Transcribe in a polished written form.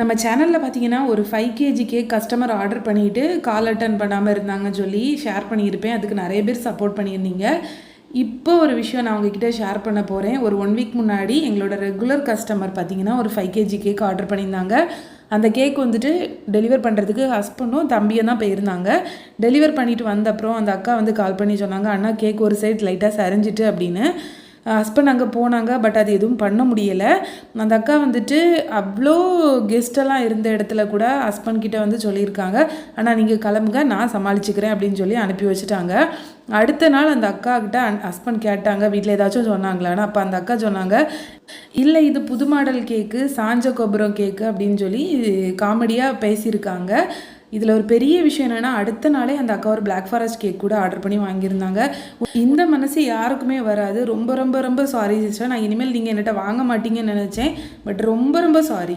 நம்ம சேனலில் பார்த்தீங்கன்னா ஒரு 5 கேஜி கேக் கஸ்டமர் ஆர்டர் பண்ணிவிட்டு கால் அட்டன் பண்ணாமல் இருந்தாங்கன்னு சொல்லி ஷேர் பண்ணியிருப்பேன். அதுக்கு நிறைய பேர் சப்போர்ட் பண்ணியிருந்தீங்க. இப்போ ஒரு விஷயம் நான் உங்ககிட்ட ஷேர் பண்ண போகிறேன். ஒரு 1 வீக் முன்னாடி எங்களோட ரெகுலர் கஸ்டமர் பார்த்தீங்கன்னா ஒரு 5 கேஜி கேக் ஆர்டர் பண்ணியிருந்தாங்க. அந்த கேக் வந்துட்டு டெலிவர் பண்ணுறதுக்கு ஹஸ்பண்டும் தம்பியும் தான் போயிருந்தாங்க. டெலிவர் பண்ணிவிட்டு வந்த அப்புறம் அந்த அக்கா வந்து கால் பண்ணி சொன்னாங்க, அண்ணா கேக் ஒரு சைட் லைட்டாக சரிஞ்சிட்டு அப்படின்னு. ஹஸ்பண்ட் அங்கே போனாங்க. பட் அது எதுவும் பண்ண முடியலை. அந்த அக்கா வந்துட்டு அவ்வளோ கெஸ்ட்டெல்லாம் இருந்த இடத்துல கூட ஹஸ்பண்ட் கிட்ட வந்து சொல்லியிருக்காங்க, ஆனால் நீங்கள் கிளம்புங்க, நான் சமாளிச்சுக்கிறேன் அப்படின்னு சொல்லி அனுப்பி வச்சுட்டாங்க. அடுத்த நாள் அந்த அக்கா கிட்ட ஹஸ்பண்ட் கேட்டாங்க, வீட்டில் ஏதாச்சும் சொன்னாங்களான்னு. அப்போ அந்த அக்கா சொன்னாங்க, இல்லை இது புது மாடல் கேக்கு, சாஞ்ச கொபுரம் கேக்கு அப்படின்னு சொல்லி காமெடியாக பேசியிருக்காங்க. இதில் ஒரு பெரிய விஷயம் என்னென்னா, அடுத்த நாளே அந்த அக்கா ஒரு பிளாக் ஃபாரஸ்ட் கேக் கூட ஆர்டர் பண்ணி வாங்கியிருந்தாங்க. இந்த மனசு யாருக்குமே வராது. ரொம்ப ரொம்ப ரொம்ப சாரி சிஸ்டர். நான் இனிமேல் நீங்கள் என்கிட்ட வாங்க மாட்டீங்கன்னு நினச்சேன். பட் ரொம்ப ரொம்ப சாரி.